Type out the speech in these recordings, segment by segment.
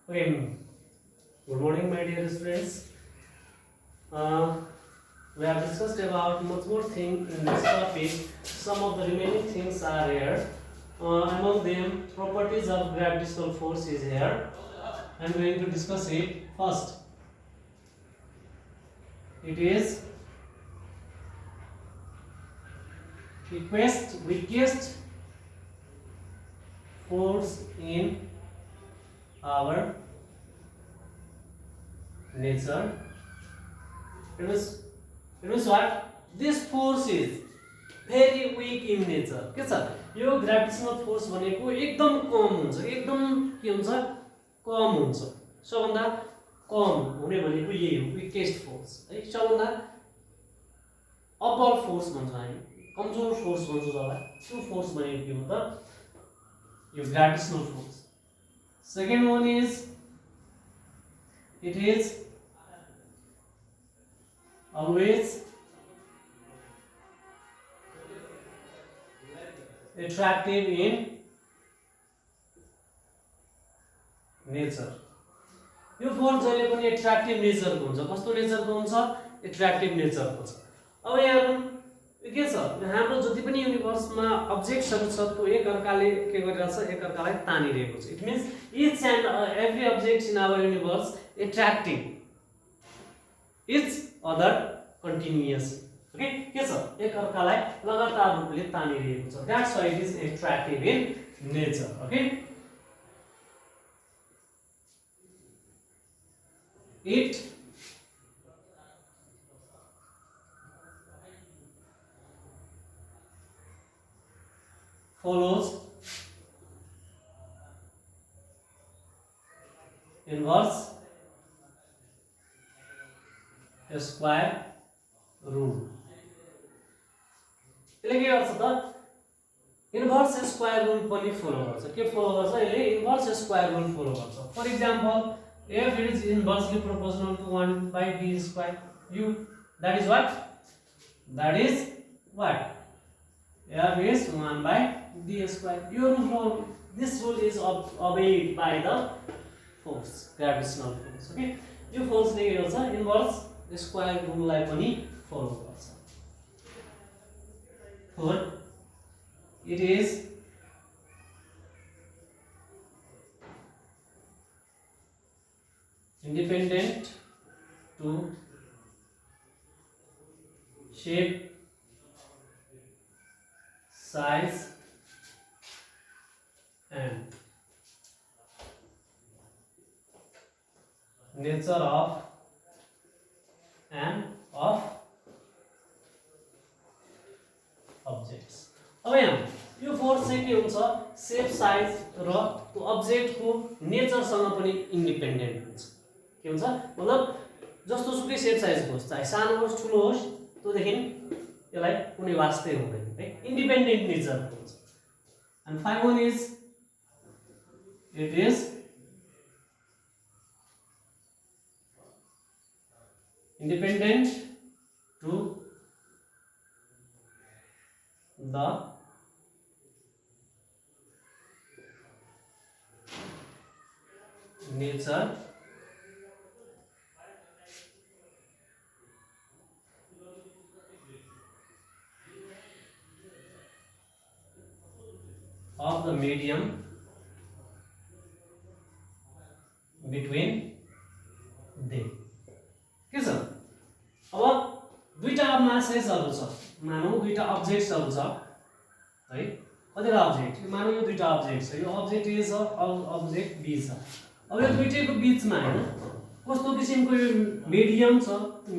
Okay, good morning, my dear students. Uh, we have discussed about much more thing in this topic. Some of the remaining things are here. Among them, properties of gravitational force is here. I am going to discuss it first. It is weakest force in our nature. It means what? This force is very weak in nature. के छ यो gravitational force भनेको एकदम कम हुन्छ, एकदम के हुन्छ, कम हुन्छ. सबभन्दा कम हुने भनेको यही हो, विकेस्ट फोर्स है. सबभन्दा अब्बल फोर्स भन्छ हामी, कमजोर फोर्स भन्छ जसलाई. त्यो फोर्स भनेको के हो त? यो gravitational force. Second one is it is always attractive in nature. यो फोर्स जहिले पनि एट्र्याक्टिभ नेचरको हुन्छ. कस्तो नेचरको हुन्छ? एट्र्याक्टिभ नेचरको छ. अब यहाँ के छ, हाम्रो जति पनि युनिभर्समा अब्जेक्ट्सहरू छ त्यो एकअर्काले के गरिरहेछ, एकअर्कालाई तानिरहेको छ. It means each and every object in our universe attracting each other continuously. Okay, के छ, एकअर्कालाई लगातार रूपले तानिरहेको छ. That's why it is attractive in nature. Okay, it follows inverse square rule. यसले के गर्छ त? इन्भर्स स्क्वायर रूल पनि फलो गर्छ. के फलो गर्छ? यसले इन्भर्स स्क्वायर रूल फलो गर्छ. For example, f is inversely proportional to 1 by d square u. That is what? That is what? f is 1 by d square. Your rule, this rule is obeyed by the force, gravitational force. Okay, यो force ले के गर्छ? Inverse square रूललाई पनि follow गर्छ. Fourth, it is independent to shape, size and nature of objects. अब यहाँ यो force चाहिँ के हुन्छ? शेप, साइज र त्यो अब्जेक्टको नेचरसँग पनि इन्डिपेन्डेन्ट हुन्छ. के हुन्छ मतलब जस्तो सुकै शेप साइज होस्, चाहे सानो होस् ठुलो होस्, त्योदेखि यसलाई कुनै वास्तै हुँदैन है, इन्डिपेन्डेन्ट नेचरको हुन्छ. And five one is it is independent to the nature of the medium between them. के छ? अब दुईटा मासेसहरु छ, मानौ दुईटा अब्जेक्ट्सहरु छ है. कतिवटा अब्जेक्ट, मानौ यो दुईटा अब्जेक्ट छ, यो अब्जेक्ट ए छ, अब्जेक्ट बी छ. अब यो दुईटैको बीचमा हैन कस्तो किसिमको यो मिडियम छ,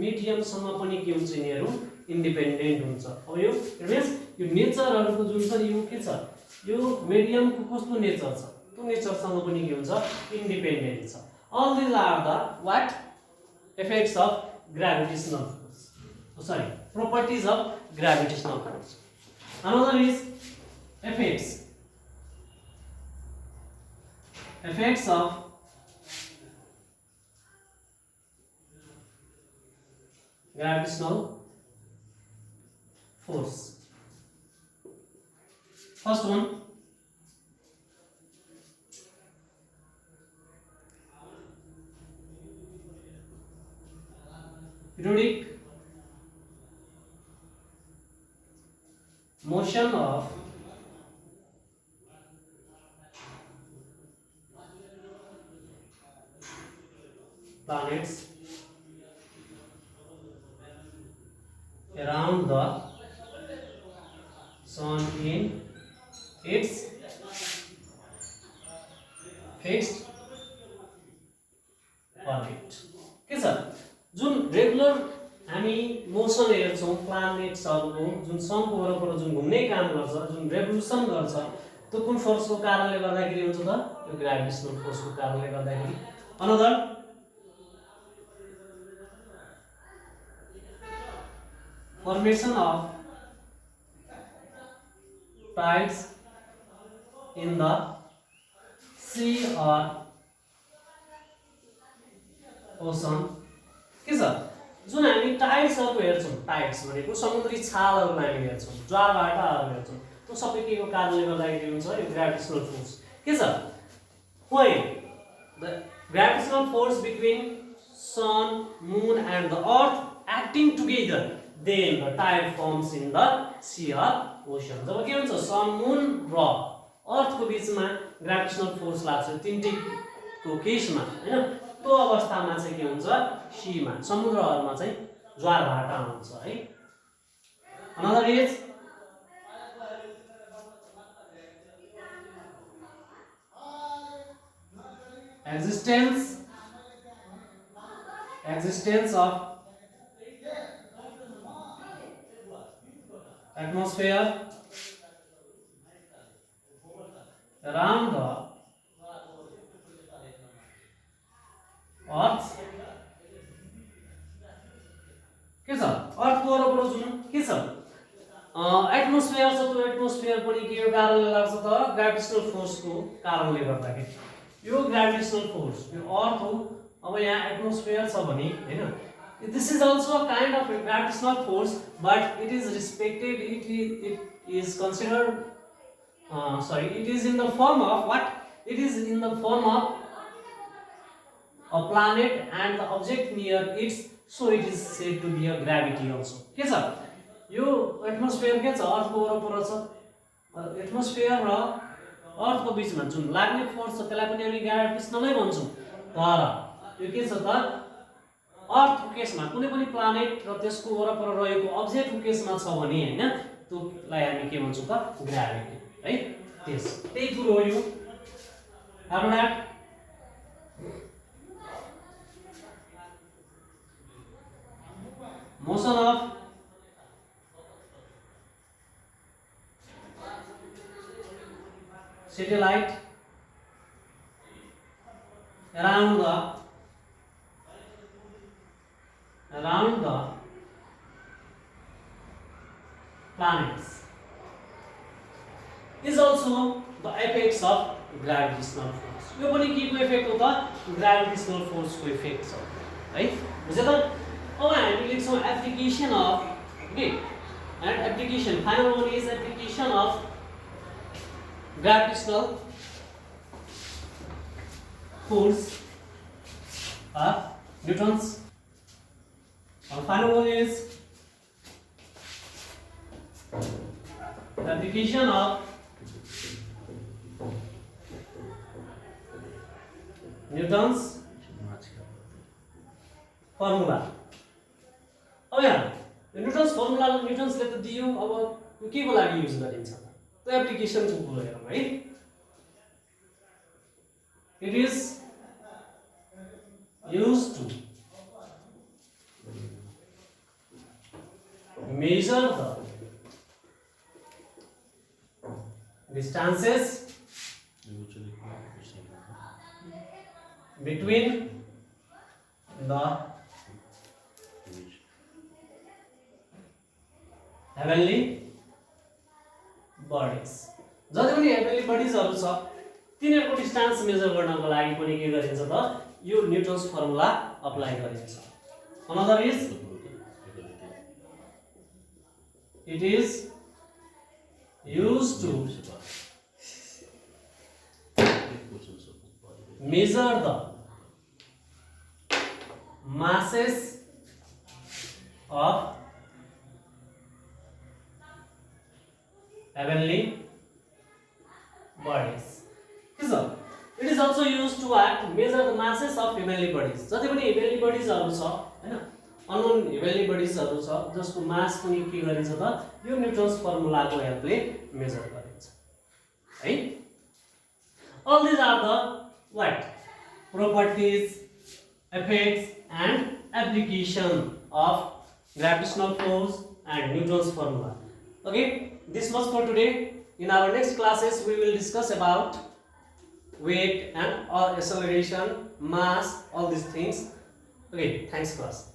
मिडियमसँग पनि के हुन्छ, यिनीहरु इन्डिपेन्डेन्ट हुन्छ. अब यो मीन्स यो नेचरहरुको जुन छ यो के छ, यो मिडियमको कस्तो नेचर छ, त्यो नेचरसँग पनि के हुन्छ, इन्डिपेन्डेन्ट छ. All these are the what? Effects of gravitational force. Oh, sorry, properties of gravitational force. Another is effects. Effects of gravitational force. First one, periodic motion of planets around the sun in its fixed orbit. के छ जुन regular हामी motion हेर्छौं प्लानेट्सहरुको जुन सनको वरपर जुन घुम्ने काम गर्छ जुन रेभोल्युसन गर्छ त्यो कुन फोर्सको कारणले गर्दाखेरि हुन्छ त यो ग्रेभिटेशनल फोर्सको कारणले गर्दाखेरि another formation of tides in the sea or ocean के छ जुन हामी टाइड्सहरु हेर्छौं टाइड्स भनेको समुद्री छालहरुलाई हामी हेर्छौं ज्वारभाटाहरु हेर्छौं त्यो सबै केको कारणले गर्दाखेरि हुन्छ यो ग्रेभिटेशनल फोर्स के छ when the gravitational force between sun moon and the earth acting together then the tide forms in the sea or ocean जब के हुन्छ सन मून र अर्थ को बीचमा ग्रेभिटेशनल फोर्स लाग्छ तिनटैको केसमा हैन त्यो अवस्थामा चाहिँ के हुन्छ सीमा समुद्रहरुमा चाहिँ ज्वारभाटा हुन्छ है another is existence of atmosphere around the earth के छ अर्थ को वरपर जुन के छ एटमोस्फियर छ त्यो एटमोस्फियर पनि के कारणले लाग्छ त ग्रेभिटेशनल फोर्स को कारणले गर्दाखेरि यो ग्रेभिटेशनल फोर्स यो अर्थ हो अब यहाँ एटमोस्फियर छ भने हैन this is also a kind of gravitational force but it is respected it is considered it is in the form of what it is in the form of a planet and the object near it so it is said to be a gravity also के छ यो atmosphere के छ अर्थ को वरपर छ atmosphere र अर्थ को बीचमा जुन लाग्ने फोर्स छ त्यसलाई पनि हामी ग्रेभिटेशनलै भन्छौं तर यो के छ त अर्थ को केसमा कुनै पनि प्लानेट र त्यसको वरपर रहेको अब्जेक्ट को केसमा छ भने हैन त्यसलाई हामी के भन्छौं त ग्राभिटी है त्यही कुरो हो यो हाम्रो motion of satellite around the planets is also the effects of gravitational force यो पनि के को इफेक्ट हो त ग्रेभिटेशनल फोर्स को इफेक्ट छ है बुझ्यो त अब हामी लेख्छौं application of okay and application final one is application of gravitational force of Newton's and final one is the application of Newton's formula अब यहाँ न्यूटन्स फर्मुला न्यूटन्सले त दियो अब यो के को लागि युज गरिन्छ त्यो एप्लिकेसन को कुरा हेरौँ है it is used to measure the distances between the heavenly bodies जति पनि हेभनली बडीजहरु छ तिनीहरुको डिस्टेन्स मेजर गर्नको लागि पनि के गरिन्छ त यो न्यूटन्स फर्मुला अप्लाई गरिन्छ another is it is used to measure the masses of heavenly bodies. It is also used to measure the masses of heavenly bodies. जति पनि heavenly bodies हरु छ हैन, unknown heavenly bodies हरु छ जसको मास पनि के गरिन्छ त यो न्यूटन्स फर्मुलाको हेल्पले मेजर गरिन्छ है. All these are the what properties, effects and application of gravitational force and Newton's formula. Okay, this much for today. In our next classes we will discuss about weight and acceleration, mass, all these things. Okay, thanks class.